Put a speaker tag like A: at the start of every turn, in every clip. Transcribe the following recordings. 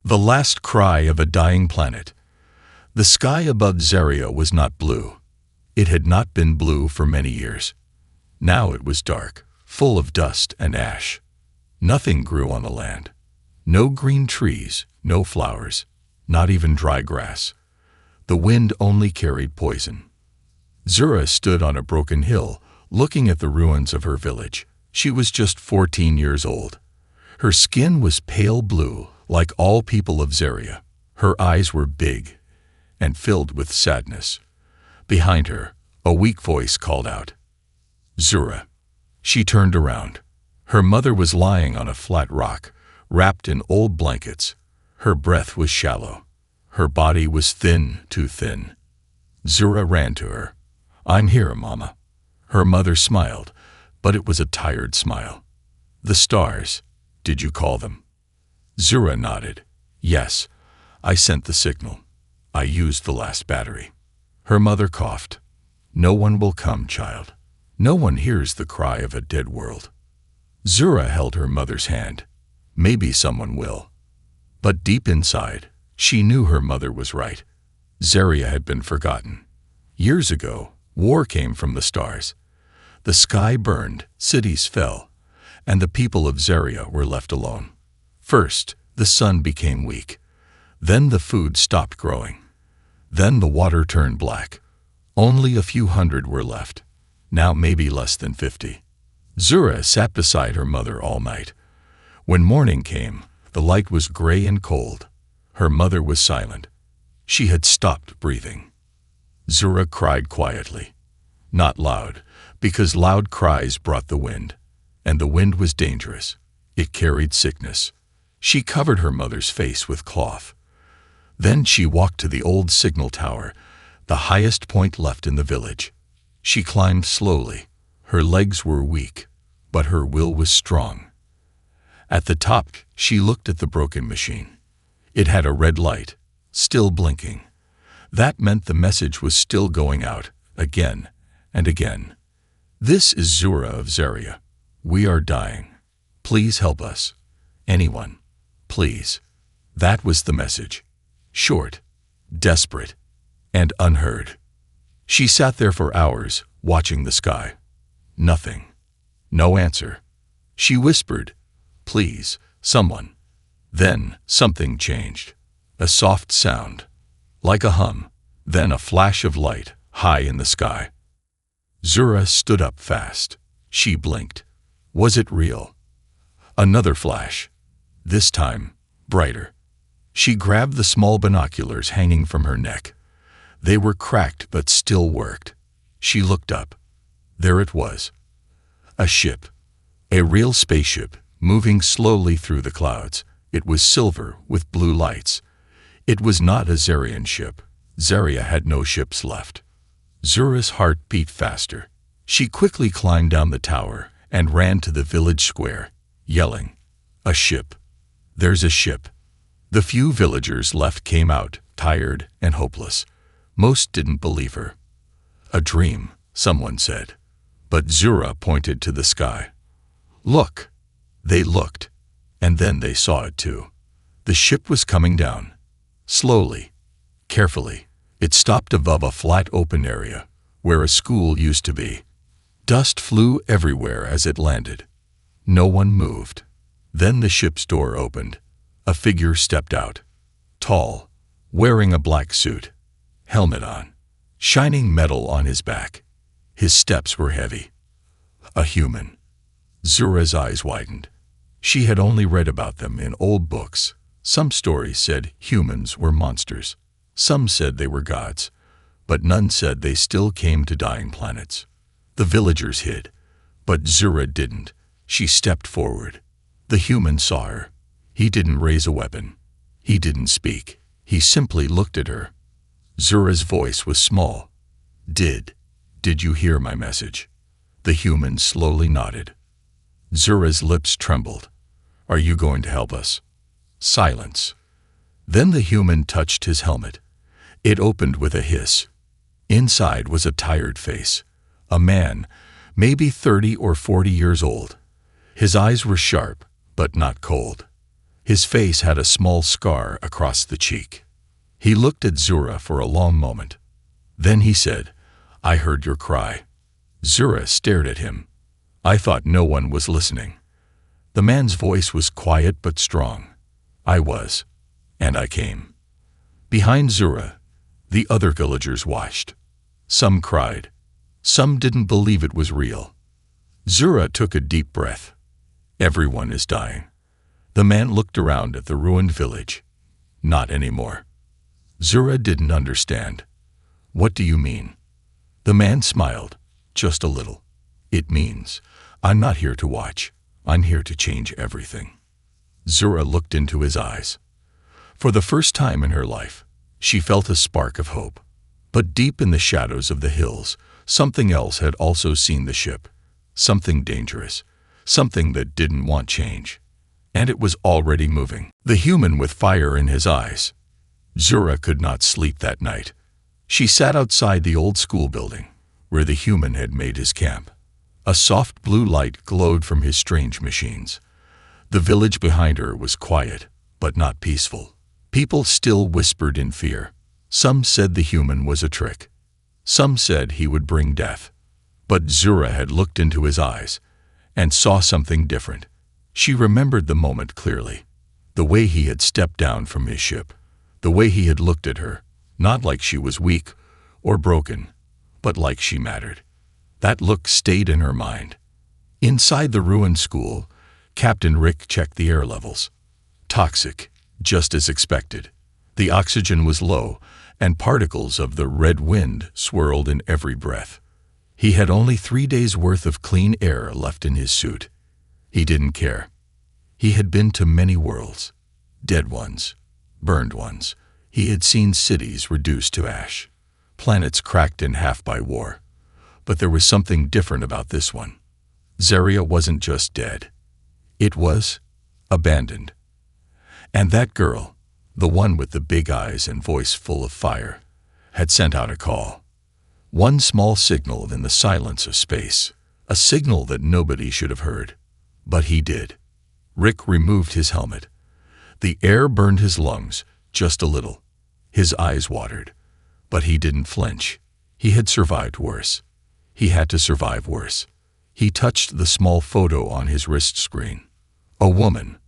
A: The last cry of a dying planet. The sky above Zaria was not blue. It had not been blue for many years. Now it was dark, full of dust and ash. Nothing grew on the land. No green trees, no flowers, not even dry grass. The wind only carried poison. Zura stood on a broken hill, looking at the ruins of her village. She was just 14 years old. Her skin was pale blue, like all people of Zaria. Her eyes were big and filled with sadness. Behind her, a weak voice called out, "Zura." She turned around. Her mother was lying on a flat rock, wrapped in old blankets. Her breath was shallow. Her body was thin, too thin. Zura ran to her. "I'm here, Mama." Her mother smiled, but it was a tired smile. "The stars, did you call them?" Zura nodded. "Yes, I sent the signal. I used the last battery." Her mother coughed. "No one will come, child. No one hears the cry of a dead world." Zura held her mother's hand. Maybe someone will. But deep inside, she knew her mother was right. Zaria had been forgotten. Years ago, war came from the stars. The sky burned, cities fell, and the people of Zaria were left alone. First, the sun became weak. Then the food stopped growing. Then the water turned black. Only a few hundred were left. Now maybe less than 50. Zura sat beside her mother all night. When morning came, the light was gray and cold. Her mother was silent. She had stopped breathing. Zura cried quietly. Not loud, because loud cries brought the wind. And the wind was dangerous. It carried sickness. She covered her mother's face with cloth. Then she walked to the old signal tower, the highest point left in the village. She climbed slowly. Her legs were weak, but her will was strong. At the top, she looked at the broken machine. It had a red light, still blinking. That meant the message was still going out, again and again. "This is Zura of Zaria. We are dying. Please help us. Anyone. Please." That was the message. Short, desperate, and unheard. She sat there for hours, watching the sky. Nothing. No answer. She whispered, "Please, someone." Then something changed. A soft sound, like a hum, then a flash of light high in the sky. Zura stood up fast. She blinked. Was it real? Another flash. This time, brighter. She grabbed the small binoculars hanging from her neck. They were cracked but still worked. She looked up. There it was. A ship. A real spaceship, moving slowly through the clouds. It was silver with blue lights. It was not a Zarian ship. Zaria had no ships left. Zura's heart beat faster. She quickly climbed down the tower and ran to the village square, yelling, "A ship! There's a ship!" The few villagers left came out, tired and hopeless. Most didn't believe her. "A dream," someone said. But Zura pointed to the sky. "Look!" They looked, and then they saw it too. The ship was coming down. Slowly, carefully. It stopped above a flat open area, where a school used to be. Dust flew everywhere as it landed. No one moved. Then the ship's door opened. A figure stepped out. Tall, wearing a black suit, helmet on, shining metal on his back. His steps were heavy. A human. Zura's eyes widened. She had only read about them in old books. Some stories said humans were monsters. Some said they were gods. But none said they still came to dying planets. The villagers hid. But Zura didn't. She stepped forward. The human saw her. He didn't raise a weapon. He didn't speak. He simply looked at her. Zura's voice was small. Did you hear my message?" The human slowly nodded. Zura's lips trembled. "Are you going to help us?" Silence. Then the human touched his helmet. It opened with a hiss. Inside was a tired face. A man, maybe 30 or 40 years old. His eyes were sharp, but not cold. His face had a small scar across the cheek. He looked at Zura for a long moment. Then he said, "I heard your cry." Zura stared at him. "I thought no one was listening." The man's voice was quiet but strong. "I was, and I came." Behind Zura, the other villagers watched. Some cried. Some didn't believe it was real. Zura took a deep breath. "Everyone is dying." The man looked around at the ruined village. "Not anymore." Zura didn't understand. "What do you mean?" The man smiled, just a little. "It means, I'm not here to watch. I'm here to change everything." Zura looked into his eyes. For the first time in her life, she felt a spark of hope. But deep in the shadows of the hills, something else had also seen the ship. Something dangerous. Something that didn't want change. And it was already moving. The human with fire in his eyes. Zura could not sleep that night. She sat outside the old school building, where the human had made his camp. A soft blue light glowed from his strange machines. The village behind her was quiet, but not peaceful. People still whispered in fear. Some said the human was a trick. Some said he would bring death. But Zura had looked into his eyes and saw something different. She remembered the moment clearly. The way he had stepped down from his ship. The way he had looked at her, not like she was weak or broken, but like she mattered. That look stayed in her mind. Inside the ruined school, Captain Rick checked the air levels. Toxic, just as expected. The oxygen was low, and particles of the red wind swirled in every breath. He had only 3 days' worth of clean air left in his suit. He didn't care. He had been to many worlds. Dead ones. Burned ones. He had seen cities reduced to ash. Planets cracked in half by war. But there was something different about this one. Zaria wasn't just dead. It was abandoned. And that girl, the one with the big eyes and voice full of fire, had sent out a call. One small signal in the silence of space. A signal that nobody should have heard. But he did. Rick removed his helmet. The air burned his lungs, just a little. His eyes watered. But he didn't flinch. He had survived worse. He had to survive worse. He touched the small photo on his wrist screen. A woman.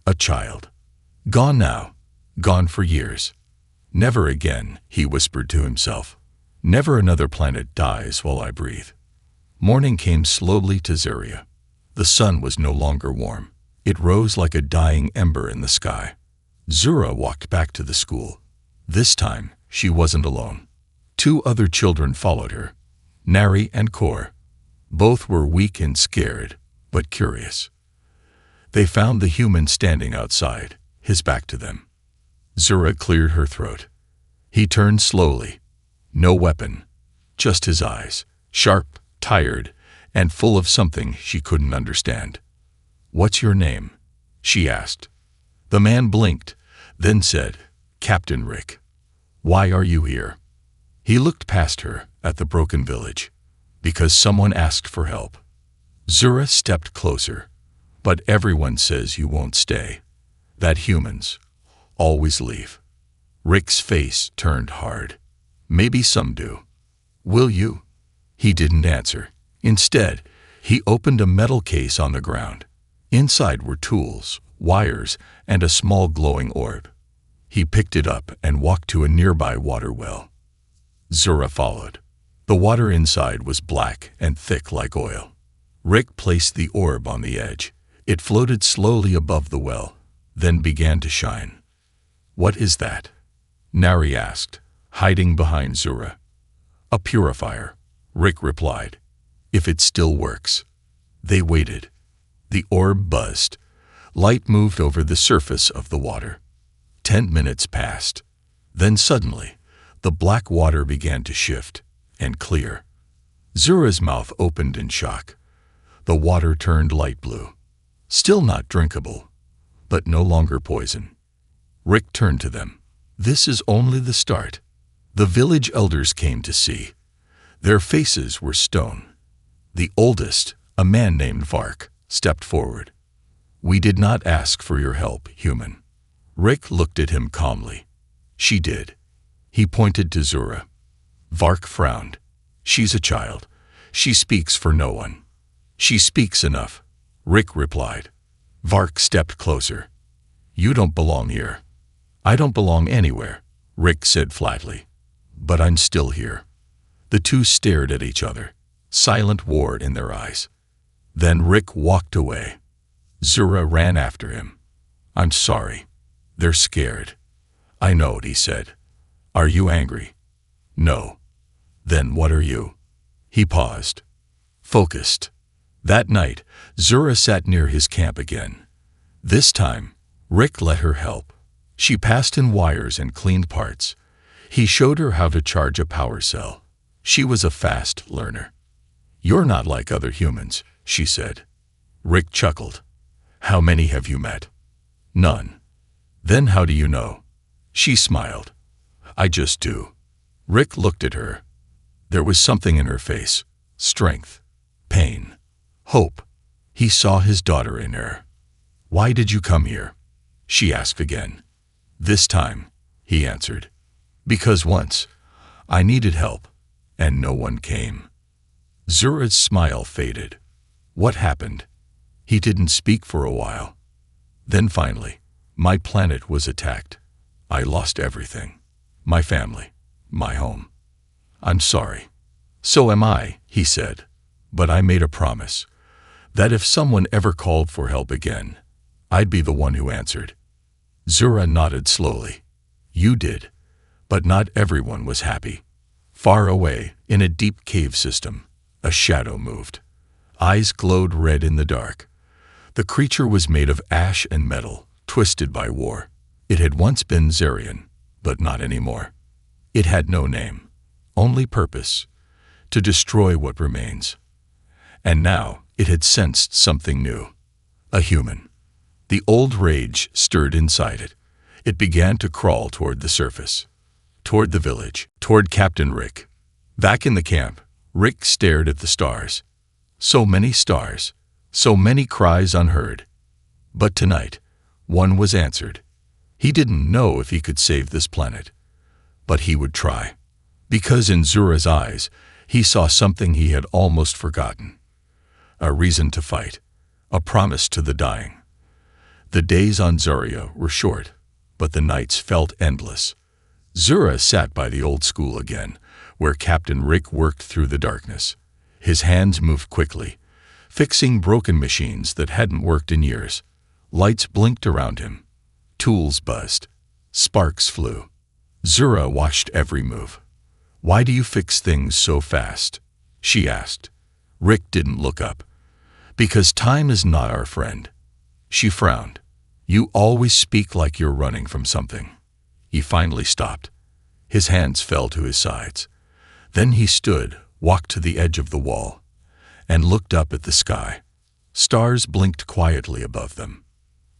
A: A child. Gone now. Gone for years. Never again, he whispered to himself. Never another planet dies while I breathe. Morning came slowly to Zaria. The sun was no longer warm. It rose like a dying ember in the sky. Zura walked back to the school. This time, she wasn't alone. 2 other children followed her, Nari and Kor. Both were weak and scared, but curious. They found the human standing outside, his back to them. Zura cleared her throat. He turned slowly. No weapon, just his eyes, sharp, tired, and full of something she couldn't understand. "What's your name?" she asked. The man blinked, then said, "Captain Rick." "Why are you here?" He looked past her at the broken village. "Because someone asked for help." Zura stepped closer. "But everyone says you won't stay. That humans always leave." Rick's face turned hard. "Maybe some do. Will you?" He didn't answer. Instead, he opened a metal case on the ground. Inside were tools, wires, and a small glowing orb. He picked it up and walked to a nearby water well. Zura followed. The water inside was black and thick like oil. Rick placed the orb on the edge. It floated slowly above the well, then began to shine. "What is that?" Nari asked, hiding behind Zura. "A purifier," Rick replied. "If it still works." They waited. The orb buzzed. Light moved over the surface of the water. 10 minutes passed. Then suddenly, the black water began to shift and clear. Zura's mouth opened in shock. The water turned light blue. Still not drinkable, but no longer poison. Rick turned to them. "This is only the start." The village elders came to see. Their faces were stone. The oldest, a man named Vark, stepped forward. We did not ask for your help, human. Rick looked at him calmly. She did. He pointed to Zura. Vark frowned. She's a child. She speaks for no one. She speaks enough, Rick replied. Vark stepped closer. You don't belong here. I don't belong anywhere, Rick said flatly. But I'm still here. The two stared at each other, silent war in their eyes. Then Rick walked away. Zura ran after him. I'm sorry. They're scared. I know it, he said. Are you angry? No. Then what are you? He paused. Focused. That night, Zura sat near his camp again. This time, Rick let her help. She passed in wires and cleaned parts. He showed her how to charge a power cell. She was a fast learner. You're not like other humans, she said. Rick chuckled. How many have you met? None. Then how do you know? She smiled. I just do. Rick looked at her. There was something in her face. Strength. Pain. Hope. He saw his daughter in her. Why did you come here? She asked again. This time, he answered. Because once, I needed help, and no one came. Zura's smile faded. What happened? He didn't speak for a while. Then finally, my planet was attacked. I lost everything. My family. My home. I'm sorry. So am I, he said. But I made a promise that if someone ever called for help again, I'd be the one who answered. Zura nodded slowly. You did. But not everyone was happy. Far away, in a deep cave system, a shadow moved. Eyes glowed red in the dark. The creature was made of ash and metal, twisted by war. It had once been Zarian, but not anymore. It had no name, only purpose, to destroy what remains. And now it had sensed something new. A human. The old rage stirred inside it. It began to crawl toward the surface. Toward the village, toward Captain Rick. Back in the camp, Rick stared at the stars. So many stars, so many cries unheard. But tonight, one was answered. He didn't know if he could save this planet, but he would try. Because in Zura's eyes, he saw something he had almost forgotten. A reason to fight, a promise to the dying. The days on Zaria were short, but the nights felt endless. Zura sat by the old school again, where Captain Rick worked through the darkness. His hands moved quickly, fixing broken machines that hadn't worked in years. Lights blinked around him. Tools buzzed. Sparks flew. Zura watched every move. Why do you fix things so fast? She asked. Rick didn't look up. Because time is not our friend. She frowned. You always speak like you're running from something. He finally stopped. His hands fell to his sides. Then he stood, walked to the edge of the wall, and looked up at the sky. Stars blinked quietly above them.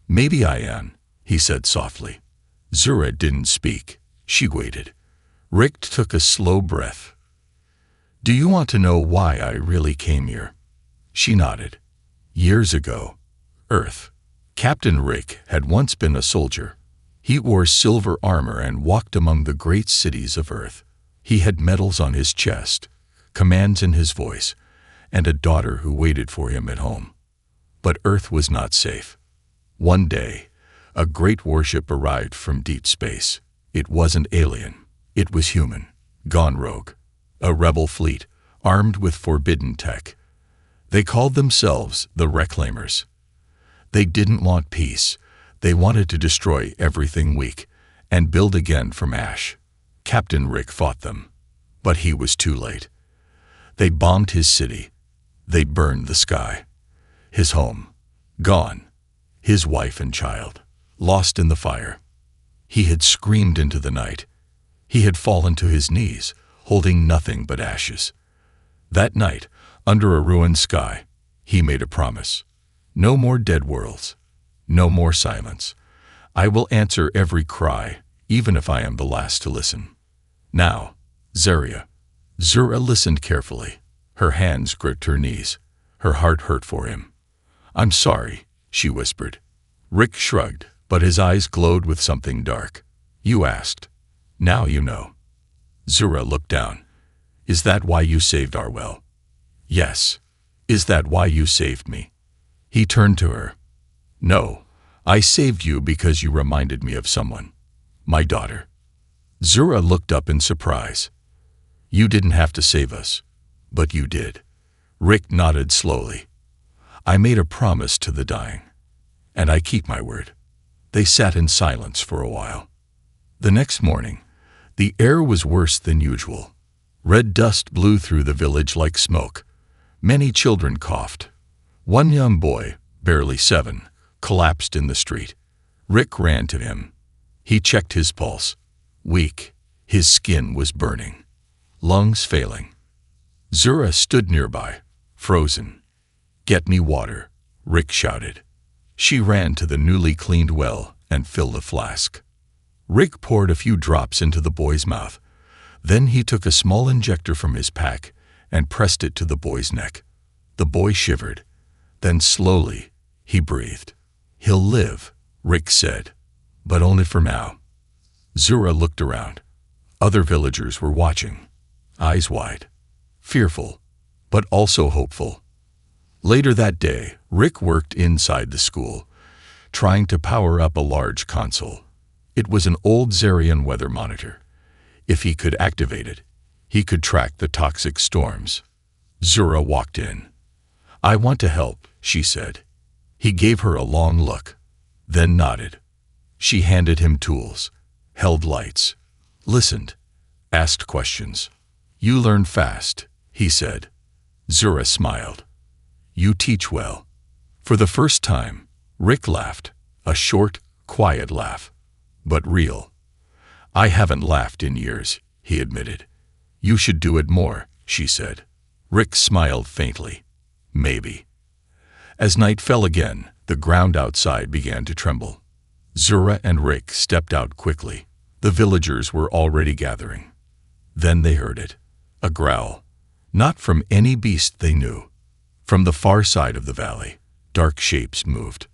A: Maybe I am, he said softly. Zura didn't speak. She waited. Rick took a slow breath. Do you want to know why I really came here? She nodded. Years ago, Earth. Captain Rick had once been a soldier. He wore silver armor and walked among the great cities of Earth. He had medals on his chest, commands in his voice, and a daughter who waited for him at home. But Earth was not safe. One day, a great warship arrived from deep space. It wasn't alien. It was human, gone rogue. A rebel fleet, armed with forbidden tech. They called themselves the Reclaimers. They didn't want peace. They wanted to destroy everything weak and build again from ash. Captain Rick fought them, but he was too late. They bombed his city. They burned the sky. His home, gone. His wife and child, lost in the fire. He had screamed into the night. He had fallen to his knees, holding nothing but ashes. That night, under a ruined sky, he made a promise. No more dead worlds. No more silence. I will answer every cry, even if I am the last to listen. Now, Zaria. Zura listened carefully. Her hands gripped her knees. Her heart hurt for him. I'm sorry, she whispered. Rick shrugged, but his eyes glowed with something dark. You asked. Now you know. Zura looked down. Is that why you saved our well? Yes. Is that why you saved me? He turned to her. No, I saved you because you reminded me of someone. My daughter. Zura looked up in surprise. You didn't have to save us, but you did. Rick nodded slowly. I made a promise to the dying, and I keep my word. They sat in silence for a while. The next morning, the air was worse than usual. Red dust blew through the village like smoke. Many children coughed. One young boy, barely 7, collapsed in the street. Rick ran to him. He checked his pulse. Weak, his skin was burning. Lungs failing. Zura stood nearby, frozen. Get me water, Rick shouted. She ran to the newly cleaned well and filled a flask. Rick poured a few drops into the boy's mouth. Then he took a small injector from his pack and pressed it to the boy's neck. The boy shivered. Then slowly, he breathed. He'll live, Rick said, but only for now. Zura looked around. Other villagers were watching, eyes wide, fearful, but also hopeful. Later that day, Rick worked inside the school, trying to power up a large console. It was an old Zarian weather monitor. If he could activate it, he could track the toxic storms. Zura walked in. I want to help, she said. He gave her a long look, then nodded. She handed him tools, held lights, listened, asked questions. You learn fast, he said. Zura smiled. You teach well. For the first time, Rick laughed, a short, quiet laugh, but real. I haven't laughed in years, he admitted. You should do it more, she said. Rick smiled faintly. Maybe. As night fell again, the ground outside began to tremble. Zura and Rick stepped out quickly. The villagers were already gathering. Then they heard it. A growl. Not from any beast they knew. From the far side of the valley, dark shapes moved.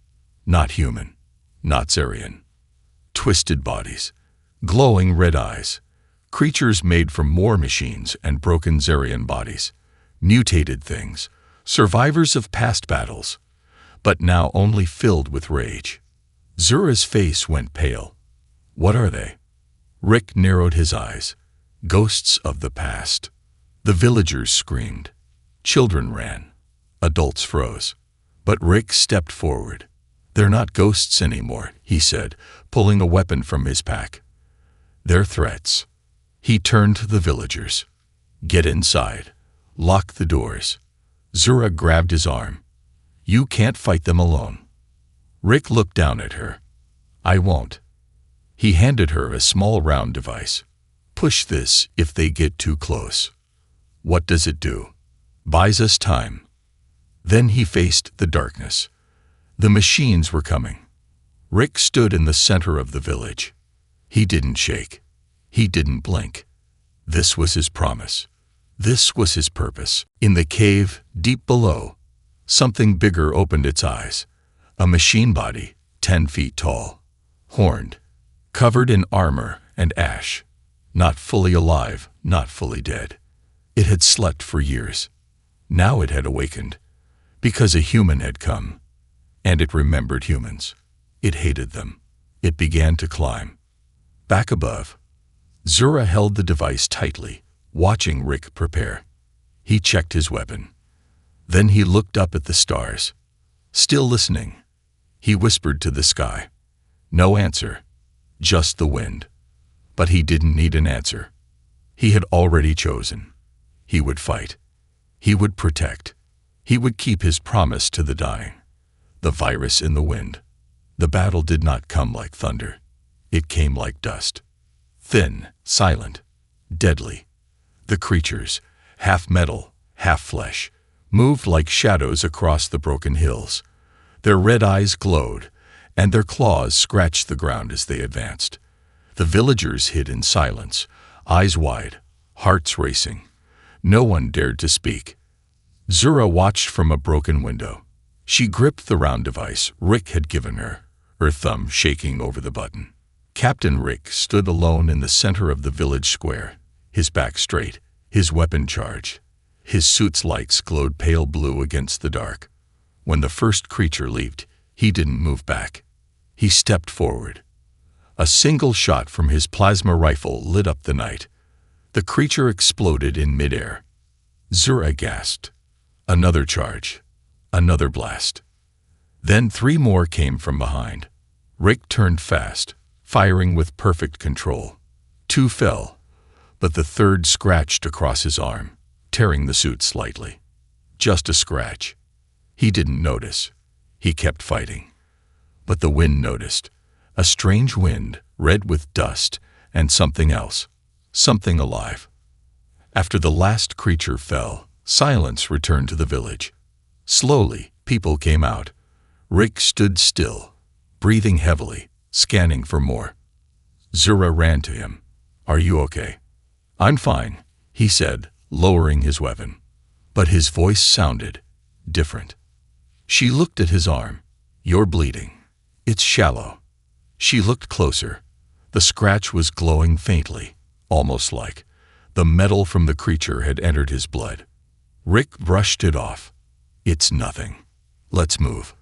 A: Not human. Not Zarian. Twisted bodies. Glowing red eyes. Creatures made from more machines and broken Zarian bodies. Mutated things. Survivors of past battles. But now only filled with rage. Zura's face went pale. What are they? Rick narrowed his eyes. Ghosts of the past. The villagers screamed. Children ran. Adults froze. But Rick stepped forward. They're not ghosts anymore, he said, pulling a weapon from his pack. They're threats. He turned to the villagers. Get inside. Lock the doors. Zura grabbed his arm. You can't fight them alone. Rick looked down at her. I won't. He handed her a small round device. Push this if they get too close. What does it do? Buys us time. Then he faced the darkness. The machines were coming. Rick stood in the center of the village. He didn't shake. He didn't blink. This was his promise. This was his purpose. In the cave, deep below, something bigger opened its eyes. A machine body, 10 feet tall, horned, covered in armor and ash. Not fully alive, not fully dead. It had slept for years. Now it had awakened, because a human had come. And it remembered humans. It hated them. It began to climb. Back above, Zura held the device tightly, watching Rick prepare. He checked his weapon. Then he looked up at the stars. Still listening, he whispered to the sky. No answer, just the wind. But he didn't need an answer. He had already chosen. He would fight. He would protect. He would keep his promise to the dying. The virus in the wind. The battle did not come like thunder. It came like dust. Thin, silent, deadly. The creatures, half metal, half flesh, moved like shadows across the broken hills. Their red eyes glowed, and their claws scratched the ground as they advanced. The villagers hid in silence, eyes wide, hearts racing. No one dared to speak. Zura watched from a broken window. She gripped the round device Rick had given her thumb shaking over the button. Captain Rick stood alone in the center of the village square, his back straight, his weapon charged. His suit's lights glowed pale blue against the dark. When the first creature leaped, he didn't move back. He stepped forward. A single shot from his plasma rifle lit up the night. The creature exploded in midair. Zura gasped. Another charge. Another blast. Then 3 more came from behind. Rick turned fast, firing with perfect control. 2 fell, but the third scratched across his arm, tearing the suit slightly. Just a scratch. He didn't notice. He kept fighting. But the wind noticed. A strange wind, red with dust, and something else. Something alive. After the last creature fell, silence returned to the village. Slowly, people came out. Rick stood still, breathing heavily, scanning for more. Zura ran to him. "Are you okay?" "I'm fine," he said, lowering his weapon. But his voice sounded different. She looked at his arm. "You're bleeding. It's shallow." She looked closer. The scratch was glowing faintly, almost like the metal from the creature had entered his blood. Rick brushed it off. "It's nothing. Let's move."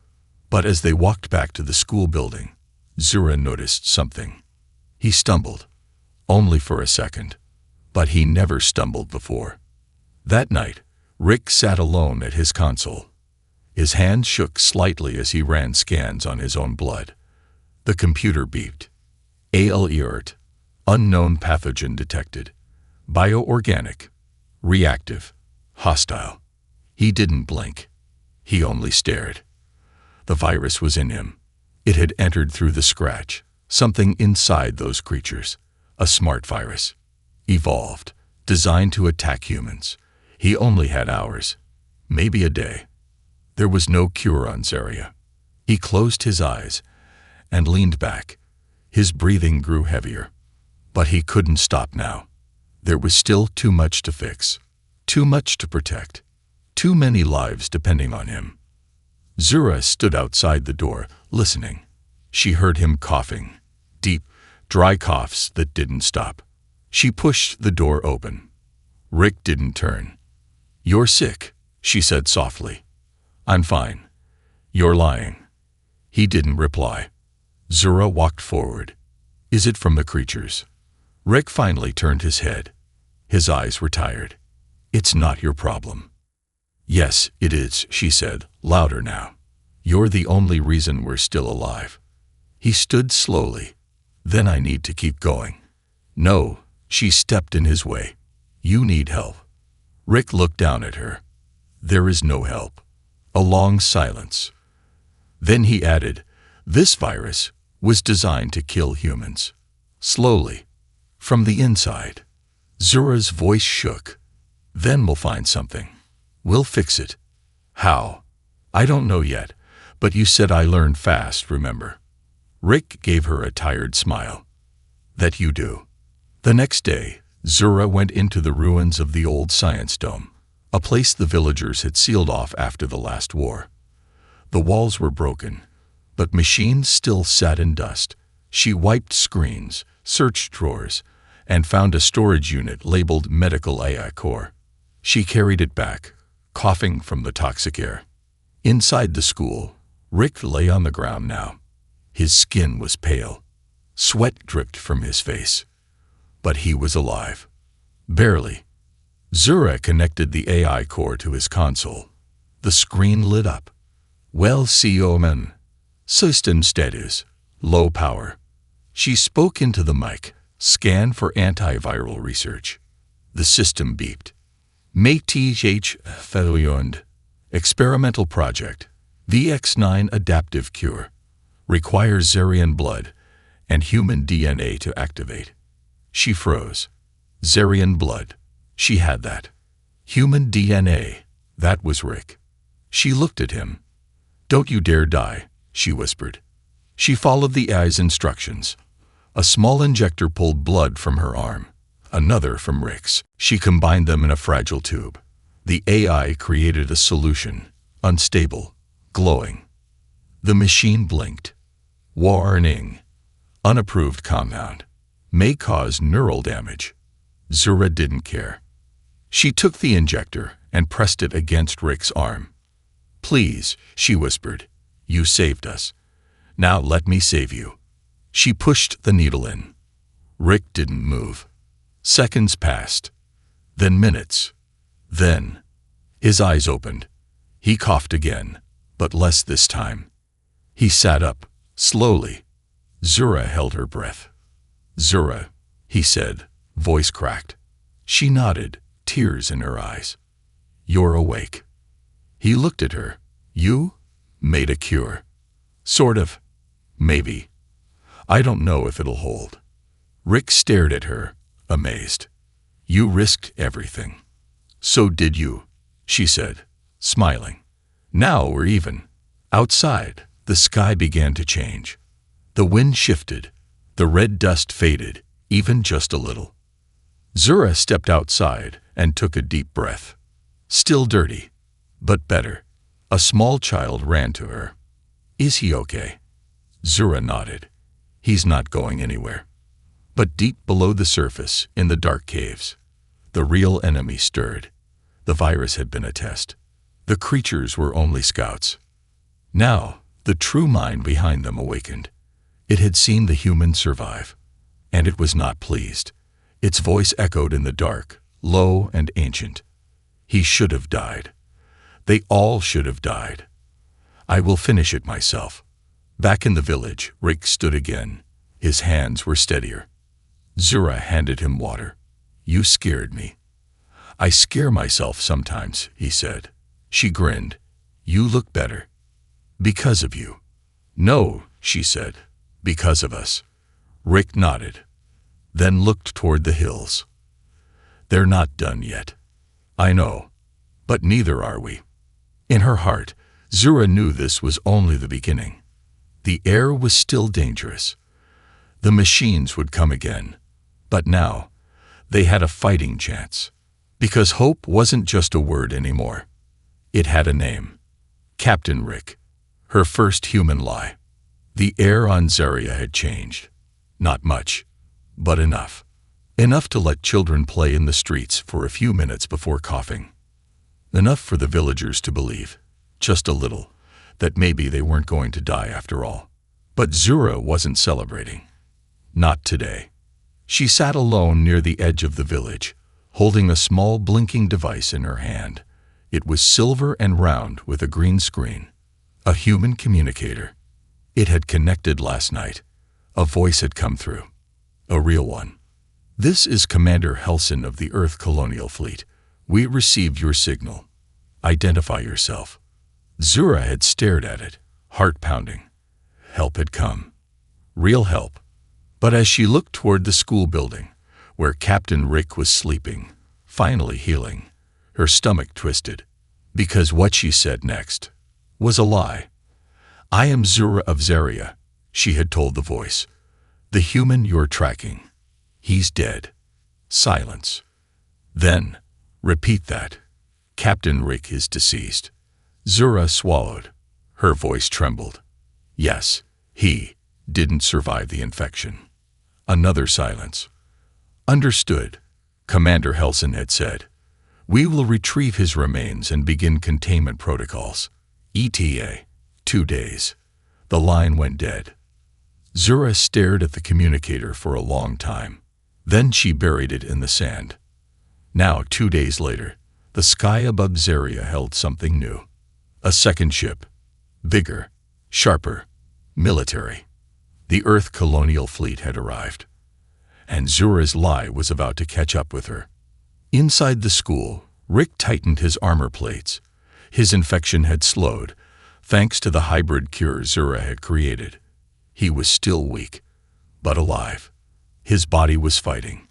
A: But as they walked back to the school building, Zura noticed something. He stumbled, only for a second, but he never stumbled before. That night, Rick sat alone at his console. His hand shook slightly as he ran scans on his own blood. The computer beeped. Alert. Unknown pathogen detected. Bioorganic. Reactive. Hostile. He didn't blink. He only stared. The virus was in him. It had entered through the scratch. Something inside those creatures. A smart virus. Evolved. Designed to attack humans. He only had hours. Maybe a day. There was no cure on Zaria. He closed his eyes and leaned back. His breathing grew heavier. But he couldn't stop now. There was still too much to fix. Too much to protect. Too many lives depending on him. Zura stood outside the door, listening. She heard him coughing. Deep, dry coughs that didn't stop. She pushed the door open. Rick didn't turn. "You're sick," she said softly. "I'm fine." "You're lying." He didn't reply. Zura walked forward. "Is it from the creatures?" Rick finally turned his head. His eyes were tired. "It's not your problem." "Yes, it is," she said, louder now. "You're the only reason we're still alive." He stood slowly. "Then I need to keep going." "No," she stepped in his way. "You need help." Rick looked down at her. "There is no help." A long silence. Then he added, "This virus was designed to kill humans. Slowly. From the inside." Zura's voice shook. "Then we'll find something. We'll fix it." "How?" "I don't know yet, but you said I learn fast, remember?" Rick gave her a tired smile. "That you do." The next day, Zura went into the ruins of the old science dome, a place the villagers had sealed off after the last war. The walls were broken, but machines still sat in dust. She wiped screens, searched drawers, and found a storage unit labeled Medical AI Core. She carried it back, coughing from the toxic air. Inside the school, Rick lay on the ground now. His skin was pale. Sweat dripped from his face. But he was alive. Barely. Zura connected the AI core to his console. The screen lit up. "Well, system status. Low power." She spoke into the mic. "Scan for antiviral research." The system beeped. "Math Feliond. Experimental project. VX9 adaptive cure. Requires Zarian blood and human DNA to activate." She froze. Zarian blood. She had that. Human DNA. That was Rick. She looked at him. "Don't you dare die," she whispered. She followed the AI's instructions. A small injector pulled blood from her arm. Another from Rick's. She combined them in a fragile tube. The AI created a solution. Unstable, glowing. The machine blinked. Warning. Unapproved compound. May cause neural damage. Zura didn't care. She took the injector and pressed it against Rick's arm. Please, she whispered. You saved us. Now let me save you. She pushed the needle in. Rick didn't move. Seconds passed. Then minutes. Then his eyes opened. He coughed again, but less this time. He sat up, slowly. Zura held her breath. Zura, he said, voice cracked. She nodded, tears in her eyes. You're awake. He looked at her. You made a cure. Sort of. Maybe. I don't know if it'll hold. Rick stared at her, amazed. You risked everything. So did you, she said, smiling. Now we're even. Outside, the sky began to change. The wind shifted. The red dust faded, even just a little. Zura stepped outside and took a deep breath. Still dirty, but better. A small child ran to her. Is he okay? Zura nodded. He's not going anywhere. But deep below the surface, in the dark caves, the real enemy stirred. The virus had been a test. The creatures were only scouts. Now, the true mind behind them awakened. It had seen the humans survive, and it was not pleased. Its voice echoed in the dark, low and ancient. He should have died. They all should have died. I will finish it myself. Back in the village, Rick stood again. His hands were steadier. Zura handed him water. You scared me. I scare myself sometimes, he said. She grinned. You look better. Because of you. No, she said. Because of us. Rick nodded, then looked toward the hills. They're not done yet. I know, but neither are we. In her heart, Zura knew this was only the beginning. The air was still dangerous. The machines would come again, but now they had a fighting chance. Because hope wasn't just a word anymore. It had a name. Captain Rick. Her first human lie. The air on Zaria had changed. Not much, but enough. Enough to let children play in the streets for a few minutes before coughing. Enough for the villagers to believe, just a little, that maybe they weren't going to die after all. But Zura wasn't celebrating. Not today. She sat alone near the edge of the village, holding a small blinking device in her hand. It was silver and round with a green screen. A human communicator. It had connected last night. A voice had come through. A real one. This is Commander Helson of the Earth Colonial Fleet. We received your signal. Identify yourself. Zura had stared at it, heart pounding. Help had come. Real help. But as she looked toward the school building, where Captain Rick was sleeping, finally healing, her stomach twisted, because what she said next was a lie. I am Zura of Zaria, she had told the voice. The human you're tracking. He's dead. Silence. Then, repeat that. Captain Rick is deceased. Zura swallowed. Her voice trembled. Yes, he didn't survive the infection. Another silence. Understood, Commander Helson had said. We will retrieve his remains and begin containment protocols. ETA. 2 days. The line went dead. Zura stared at the communicator for a long time. Then she buried it in the sand. Now, 2 days later, the sky above Zaria held something new. A second ship. Bigger, sharper, military. The Earth Colonial Fleet had arrived. And Zura's lie was about to catch up with her. Inside the school, Rick tightened his armor plates. His infection had slowed, thanks to the hybrid cure Zura had created. He was still weak, but alive. His body was fighting,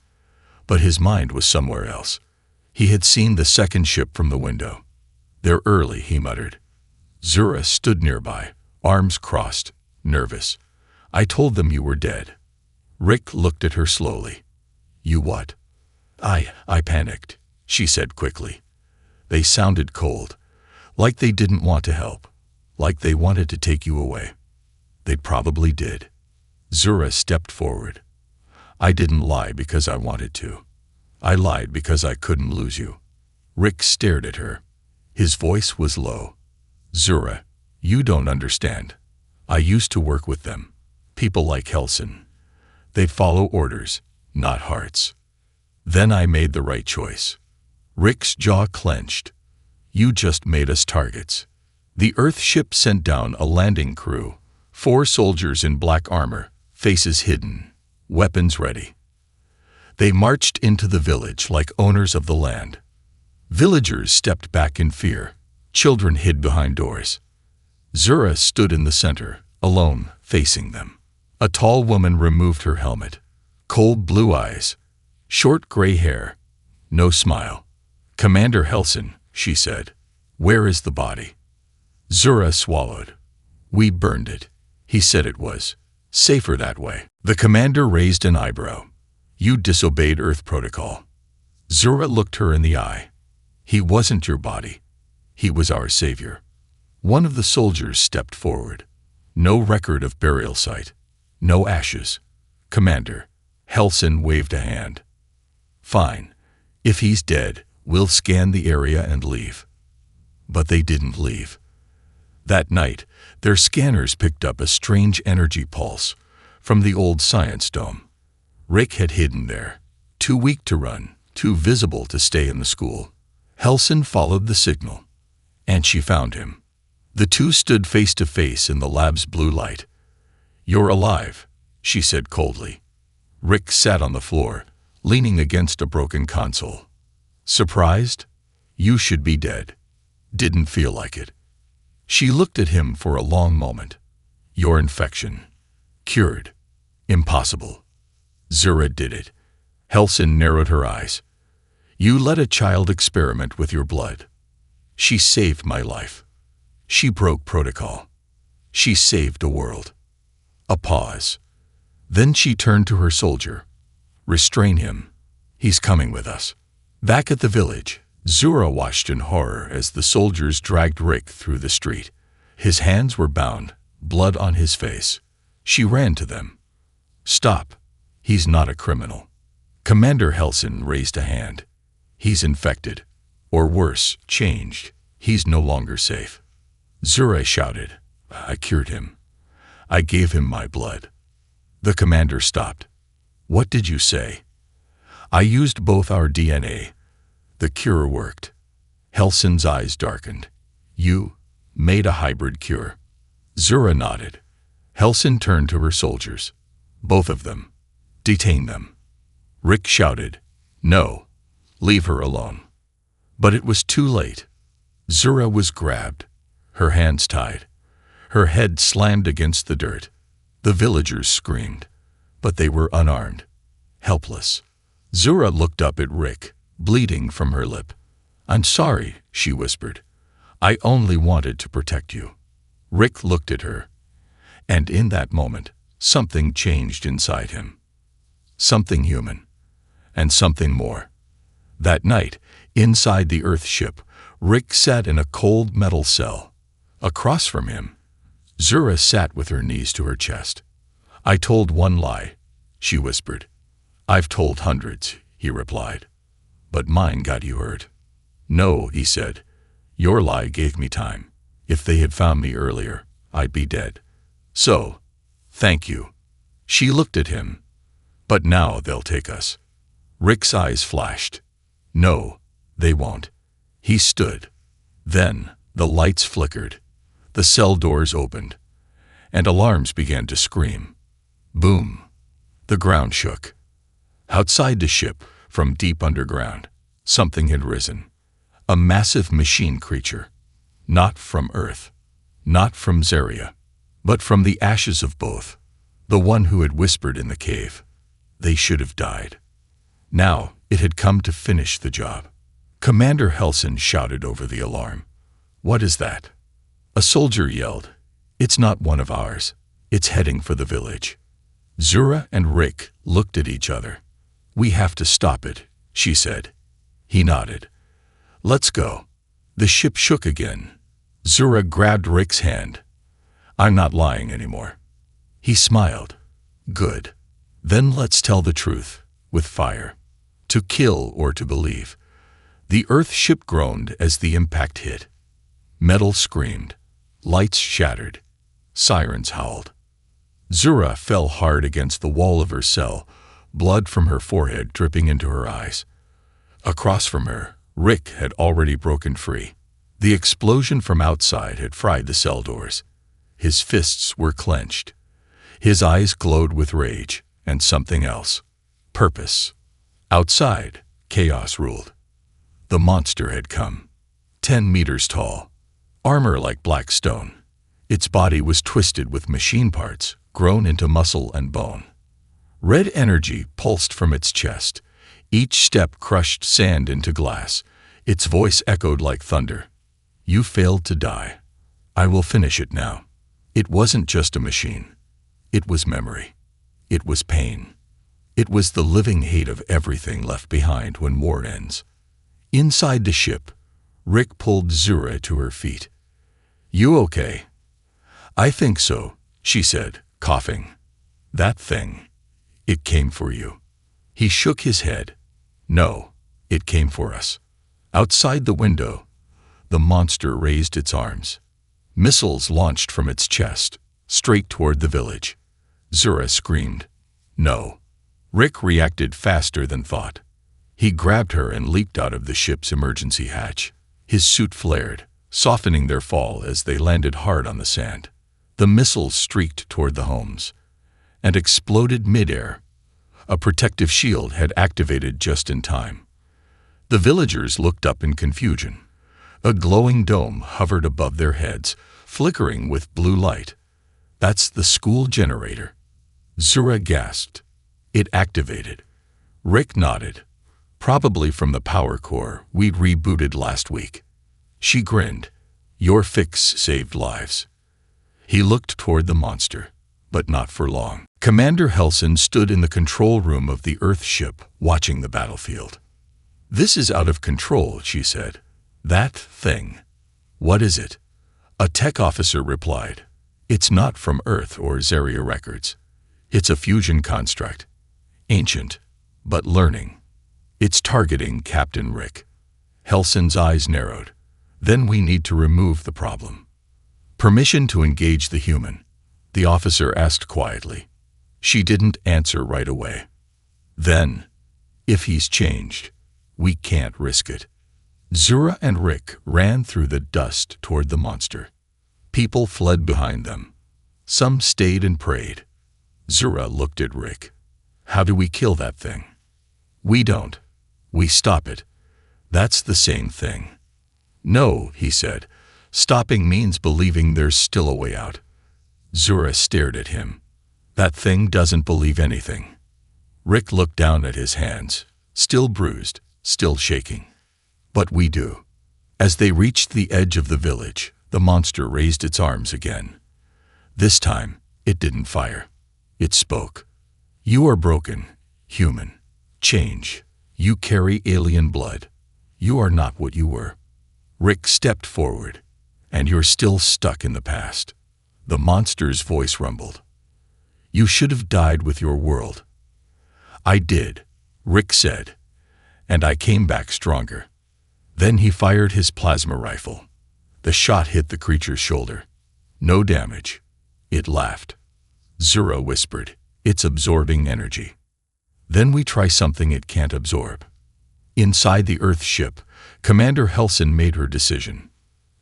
A: but his mind was somewhere else. He had seen the second ship from the window. They're early, he muttered. Zura stood nearby, arms crossed, nervous. I told them you were dead. Rick looked at her slowly. You what? I panicked, she said quickly. They sounded cold, like they didn't want to help, like they wanted to take you away. They probably did. Zura stepped forward. I didn't lie because I wanted to. I lied because I couldn't lose you. Rick stared at her. His voice was low. Zura, you don't understand. I used to work with them. People like Helson. They follow orders, not hearts. Then I made the right choice. Rick's jaw clenched. You just made us targets. The Earth ship sent down a landing crew, 4 soldiers in black armor, faces hidden, weapons ready. They marched into the village like owners of the land. Villagers stepped back in fear. Children hid behind doors. Zura stood in the center, alone, facing them. A tall woman removed her helmet. Cold blue eyes. Short gray hair. No smile. Commander Helson, she said. Where is the body? Zura swallowed. We burned it. He said it was safer that way. The commander raised an eyebrow. You disobeyed Earth protocol. Zura looked her in the eye. He wasn't your body. He was our savior. One of the soldiers stepped forward. No record of burial site. No ashes. Commander, Helson waved a hand. Fine. If he's dead, we'll scan the area and leave. But they didn't leave. That night, their scanners picked up a strange energy pulse from the old science dome. Rick had hidden there, too weak to run, too visible to stay in the school. Helson followed the signal, and she found him. The two stood face to face in the lab's blue light. You're alive, she said coldly. Rick sat on the floor, leaning against a broken console. Surprised? You should be dead. Didn't feel like it. She looked at him for a long moment. Your infection. Cured. Impossible. Zura did it. Helson narrowed her eyes. You let a child experiment with your blood. She saved my life. She broke protocol. She saved a world. A pause. Then she turned to her soldier. Restrain him. He's coming with us. Back at the village, Zura watched in horror as the soldiers dragged Rick through the street. His hands were bound, blood on his face. She ran to them. Stop. He's not a criminal. Commander Helson raised a hand. He's infected. Or worse, changed. He's no longer safe. Zura shouted. I cured him. I gave him my blood. The commander stopped. What did you say? I used both our DNA. The cure worked. Helson's eyes darkened. You made a hybrid cure. Zura nodded. Helson turned to her soldiers. Both of them. Detain them. Rick shouted. No. Leave her alone. But it was too late. Zura was grabbed. Her hands tied. Her head slammed against the dirt. The villagers screamed. But they were unarmed. Helpless. Zura looked up at Rick, bleeding from her lip. I'm sorry, she whispered. I only wanted to protect you. Rick looked at her. And in that moment, something changed inside him. Something human. And something more. That night, inside the Earth ship, Rick sat in a cold metal cell. Across from him, Zura sat with her knees to her chest. I told one lie, she whispered. I've told hundreds, he replied. But mine got you hurt. No, he said. Your lie gave me time. If they had found me earlier, I'd be dead. So, thank you. She looked at him. But now they'll take us. Rick's eyes flashed. No, they won't. He stood. Then, the lights flickered. The cell doors opened. And alarms began to scream. Boom. The ground shook. Outside the ship, from deep underground, something had risen. A massive machine creature. Not from Earth. Not from Zeria. But from the ashes of both. The one who had whispered in the cave. They should have died. Now, it had come to finish the job. Commander Helson shouted over the alarm. What is that? A soldier yelled. It's not one of ours. It's heading for the village. Zura and Rick looked at each other. We have to stop it, she said. He nodded. Let's go. The ship shook again. Zura grabbed Rick's hand. I'm not lying anymore. He smiled. Good. Then let's tell the truth, with fire. To kill or to believe. The Earth ship groaned as the impact hit. Metal screamed. Lights shattered. Sirens howled. Zura fell hard against the wall of her cell, blood from her forehead dripping into her eyes. Across from her, Rick had already broken free. The explosion from outside had fried the cell doors. His fists were clenched. His eyes glowed with rage and something else. Purpose. Outside, chaos ruled. The monster had come. 10 meters tall. Armor like black stone. Its body was twisted with machine parts, grown into muscle and bone. Red energy pulsed from its chest. Each step crushed sand into glass. Its voice echoed like thunder. You failed to die. I will finish it now. It wasn't just a machine. It was memory. It was pain. It was the living hate of everything left behind when war ends. Inside the ship, Rick pulled Zura to her feet. You okay? I think so, she said, coughing. That thing. It came for you. He shook his head. No, it came for us. Outside the window, the monster raised its arms. Missiles launched from its chest, straight toward the village. Zura screamed. No. Rick reacted faster than thought. He grabbed her and leaped out of the ship's emergency hatch. His suit flared, softening their fall as they landed hard on the sand. The missiles streaked toward the homes and exploded midair. A protective shield had activated just in time. The villagers looked up in confusion. A glowing dome hovered above their heads, flickering with blue light. That's the school generator. Zura gasped. It activated. Rick nodded. Probably from the power core we'd rebooted last week. She grinned. Your fix saved lives. He looked toward the monster, but not for long. Commander Helson stood in the control room of the Earth ship, watching the battlefield. This is out of control, she said. That thing. What is it? A tech officer replied. It's not from Earth or Zeria records. It's a fusion construct. Ancient, but learning. It's targeting Captain Rick. Helson's eyes narrowed. Then we need to remove the problem. Permission to engage the human, the officer asked quietly. She didn't answer right away. Then, if he's changed, we can't risk it. Zura and Rick ran through the dust toward the monster. People fled behind them. Some stayed and prayed. Zura looked at Rick. How do we kill that thing? We don't. We stop it. That's the same thing. No, he said. Stopping means believing there's still a way out. Zura stared at him. That thing doesn't believe anything. Rick looked down at his hands, still bruised, still shaking. But we do. As they reached the edge of the village, the monster raised its arms again. This time, it didn't fire. It spoke. You are broken, human. Change. You carry alien blood. You are not what you were. Rick stepped forward. And you're still stuck in the past. The monster's voice rumbled. You should have died with your world. I did, Rick said, and I came back stronger. Then he fired his plasma rifle. The shot hit the creature's shoulder. No damage. It laughed. Zura whispered, it's absorbing energy. Then we try something it can't absorb. Inside the Earth ship, Commander Helson made her decision.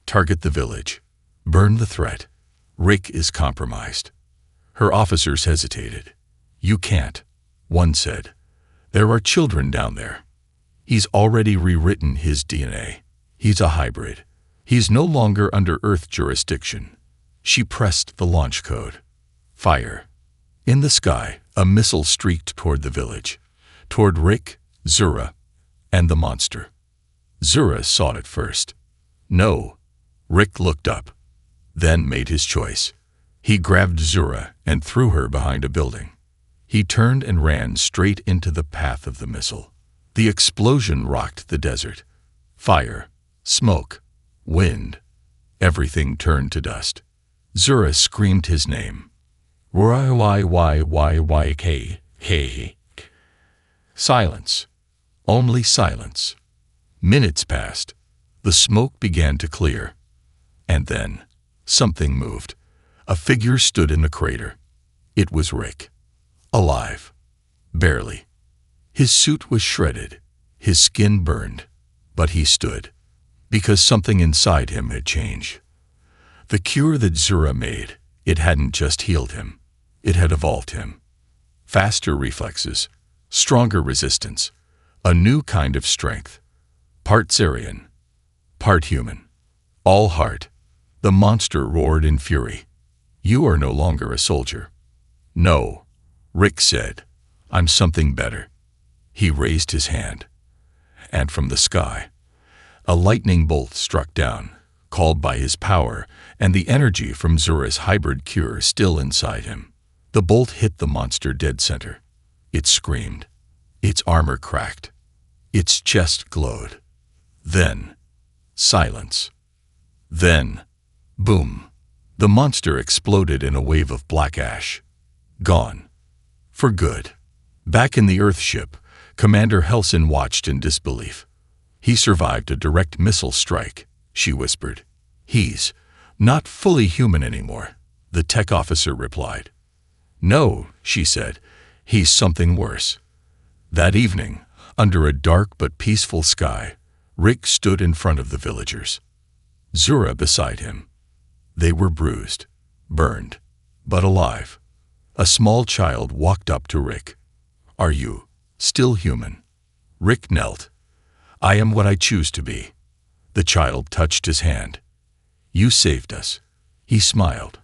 A: Target the village. Burn the threat. Rick is compromised. Her officers hesitated. You can't, one said. There are children down there. He's already rewritten his DNA. He's a hybrid. He's no longer under Earth jurisdiction. She pressed the launch code. Fire. In the sky, a missile streaked toward the village, toward Rick, Zura, and the monster. Zura saw it first. No. Rick looked up, then made his choice. He grabbed Zura and threw her behind a building. He turned and ran straight into the path of the missile. The explosion rocked the desert. Fire, smoke, wind. Everything turned to dust. Zura screamed his name. Y-Y-Y-Y-Y-K. Silence. Only silence. Minutes passed. The smoke began to clear. And then, something moved. A figure stood in the crater. It was Rick. Alive. Barely. His suit was shredded. His skin burned. But he stood. Because something inside him had changed. The cure that Zura made, it hadn't just healed him. It had evolved him. Faster reflexes. Stronger resistance. A new kind of strength. Part Zarian. Part human. All heart. The monster roared in fury. You are no longer a soldier. No, Rick said. I'm something better. He raised his hand. And from the sky, a lightning bolt struck down, called by his power and the energy from Zura's hybrid cure still inside him. The bolt hit the monster dead center. It screamed. Its armor cracked. Its chest glowed. Then, silence. Then, boom. The monster exploded in a wave of black ash. Gone. For good. Back in the Earthship, Commander Helson watched in disbelief. He survived a direct missile strike, she whispered. He's not fully human anymore, the tech officer replied. No, she said. He's something worse. That evening, under a dark but peaceful sky, Rick stood in front of the villagers. Zura beside him. They were bruised, burned, but alive. A small child walked up to Rick. Are you still human? Rick knelt. I am what I choose to be. The child touched his hand. You saved us. He smiled.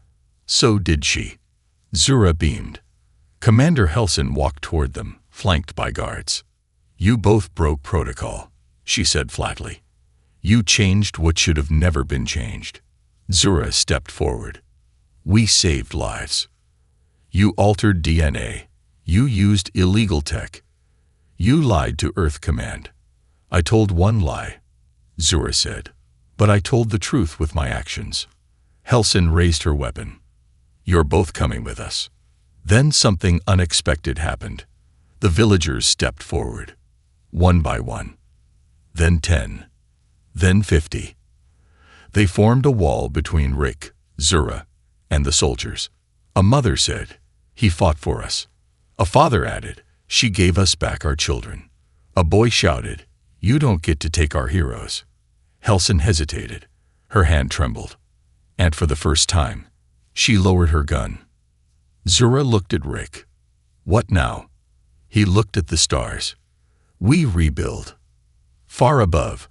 A: So did she. Zura beamed. Commander Helson walked toward them, flanked by guards. You both broke protocol, she said flatly. You changed what should have never been changed. Zura stepped forward. We saved lives. You altered DNA. You used illegal tech. You lied to Earth Command. I told one lie, Zura said, but I told the truth with my actions. Helson raised her weapon. You're both coming with us. Then something unexpected happened. The villagers stepped forward, one by one. Then 10. Then 50. They formed a wall between Rick, Zura, and the soldiers. A mother said, he fought for us. A father added, she gave us back our children. A boy shouted, you don't get to take our heroes. Helson hesitated. Her hand trembled. And for the first time, she lowered her gun. Zura looked at Rick. What now? He looked at the stars. We rebuild. Far above,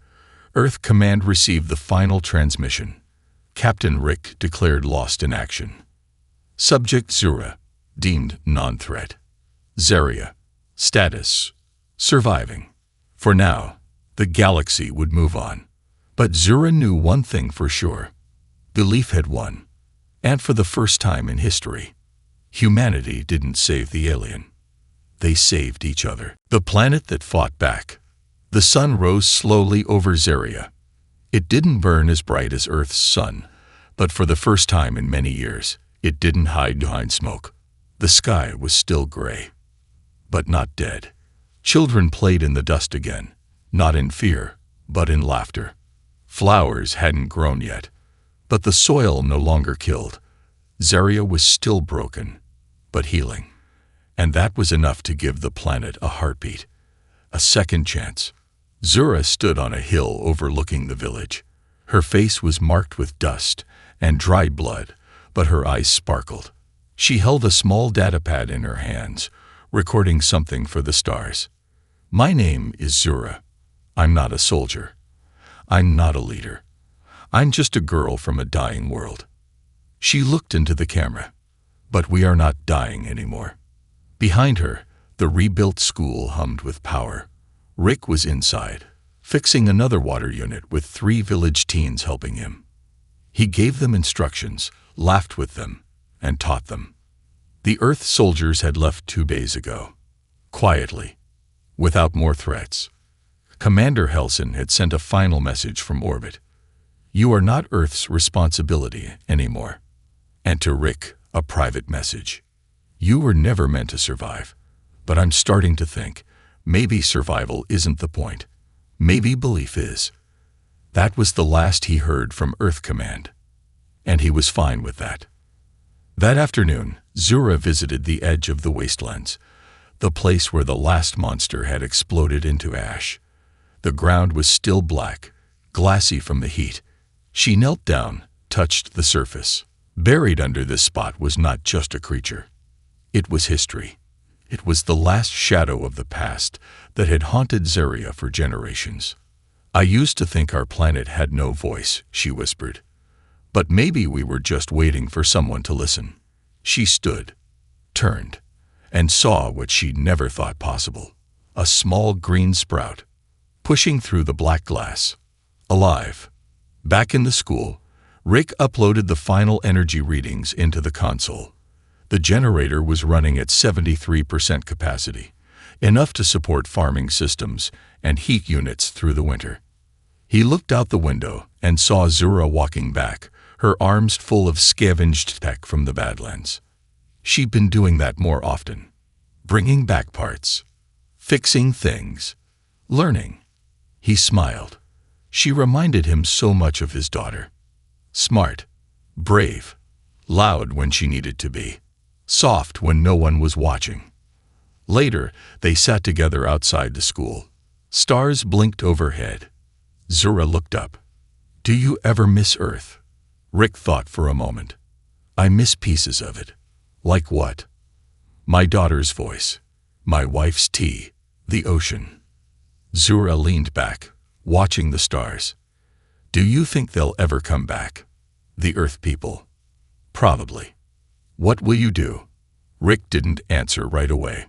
A: Earth Command received the final transmission. Captain Rick declared lost in action. Subject Zura, deemed non-threat. Zaria, status, surviving. For now, the galaxy would move on. But Zura knew one thing for sure. Belief had won. And for the first time in history, humanity didn't save the alien. They saved each other. The planet that fought back. The sun rose slowly over Zaria. It didn't burn as bright as Earth's sun, but for the first time in many years, it didn't hide behind smoke. The sky was still gray, but not dead. Children played in the dust again, not in fear, but in laughter. Flowers hadn't grown yet, but the soil no longer killed. Zaria was still broken, but healing. And that was enough to give the planet a heartbeat, a second chance. Zura stood on a hill overlooking the village. Her face was marked with dust and dried blood, but her eyes sparkled. She held a small datapad in her hands, recording something for the stars. My name is Zura. I'm not a soldier. I'm not a leader. I'm just a girl from a dying world. She looked into the camera. But we are not dying anymore. Behind her, the rebuilt school hummed with power. Rick was inside, fixing another water unit with 3 village teens helping him. He gave them instructions, laughed with them, and taught them. The Earth soldiers had left 2 days ago. Quietly, without more threats. Commander Helson had sent a final message from orbit. You are not Earth's responsibility anymore. And to Rick, a private message. You were never meant to survive. But I'm starting to think, maybe survival isn't the point. Maybe belief is. That was the last he heard from Earth Command. And he was fine with that. That afternoon, Zura visited the edge of the wastelands, the place where the last monster had exploded into ash. The ground was still black, glassy from the heat. She knelt down, touched the surface. Buried under this spot was not just a creature. It was history. It was the last shadow of the past that had haunted Zeria for generations. I used to think our planet had no voice, she whispered. But maybe we were just waiting for someone to listen. She stood, turned, and saw what she'd never thought possible. A small green sprout, pushing through the black glass. Alive. Back in the school, Rick uploaded the final energy readings into the console. The generator was running at 73% capacity, enough to support farming systems and heat units through the winter. He looked out the window and saw Zura walking back, her arms full of scavenged tech from the Badlands. She'd been doing that more often. Bringing back parts. Fixing things. Learning. He smiled. She reminded him so much of his daughter. Smart. Brave. Loud when she needed to be. Soft when no one was watching. Later, they sat together outside the school. Stars blinked overhead. Zura looked up. Do you ever miss Earth? Rick thought for a moment. I miss pieces of it. Like what? My daughter's voice. My wife's tea. The ocean. Zura leaned back, watching the stars. Do you think they'll ever come back? The Earth people. Probably. What will you do? Rick didn't answer right away.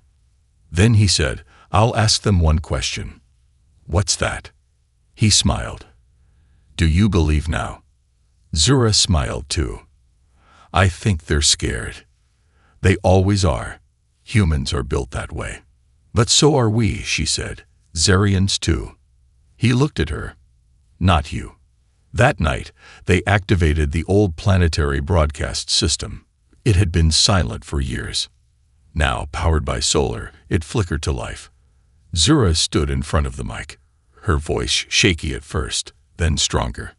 A: Then he said, I'll ask them one question. What's that? He smiled. Do you believe now? Zura smiled too. I think they're scared. They always are. Humans are built that way. But so are we, she said. Zerians too. He looked at her. Not you. That night, they activated the old planetary broadcast system. It had been silent for years. Now, powered by solar, it flickered to life. Zura stood in front of the mic, her voice shaky at first, then stronger.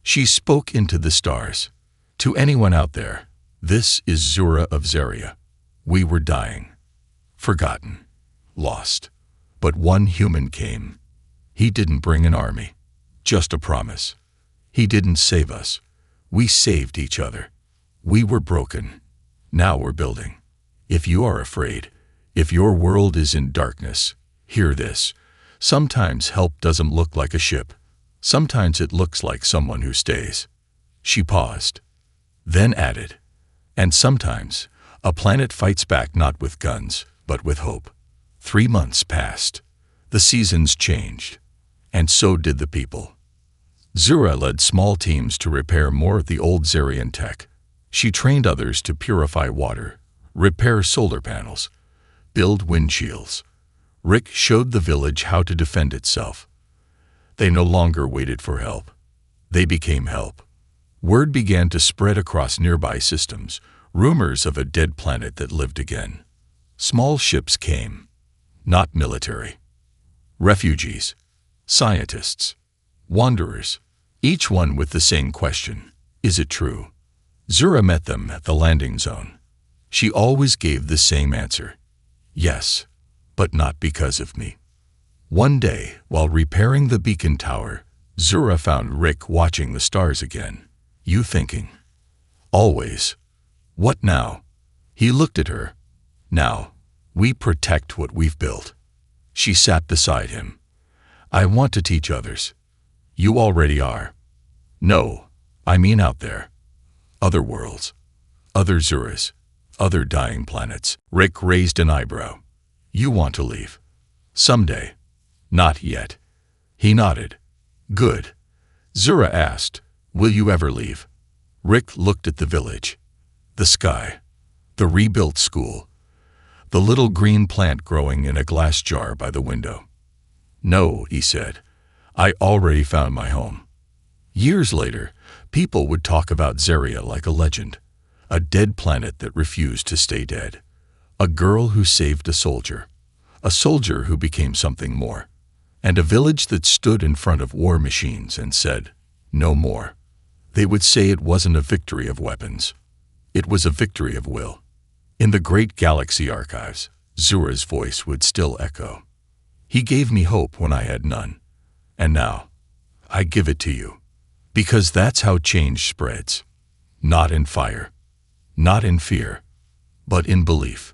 A: She spoke into the stars. To anyone out there, this is Zura of Zeria. We were dying. Forgotten. Lost. But one human came. He didn't bring an army. Just a promise. He didn't save us. We saved each other. We were broken. Now we're building. If you are afraid, if your world is in darkness, hear this. Sometimes help doesn't look like a ship. Sometimes it looks like someone who stays. She paused, then added, and sometimes a planet fights back not with guns, but with hope. 3 months passed. The seasons changed, and so did the people. Zura led small teams to repair more of the old Zerian tech. She trained others to purify water, repair solar panels, build windshields. Rick showed the village how to defend itself. They no longer waited for help. They became help. Word began to spread across nearby systems, rumors of a dead planet that lived again. Small ships came, not military. Refugees, scientists, wanderers, each one with the same question, is it true? Zura met them at the landing zone. She always gave the same answer, yes, but not because of me. One day, while repairing the beacon tower, Zura found Rick watching the stars again. You thinking? Always. What now? He looked at her. Now, we protect what we've built. She sat beside him. I want to teach others. You already are. No, I mean out there. Other worlds. Other Zuras. Other dying planets. Rick raised an eyebrow. You want to leave? Someday. Not yet. He nodded. Good. Zura asked, will you ever leave? Rick looked at the village. The sky. The rebuilt school. The little green plant growing in a glass jar by the window. No, he said. I already found my home. Years later, people would talk about Zaria like a legend, a dead planet that refused to stay dead, a girl who saved a soldier who became something more, and a village that stood in front of war machines and said, "No more." They would say it wasn't a victory of weapons. It was a victory of will. In the great galaxy archives, Zura's voice would still echo. He gave me hope when I had none. And now, I give it to you. Because that's how change spreads. Not in fire. Not in fear. But in belief.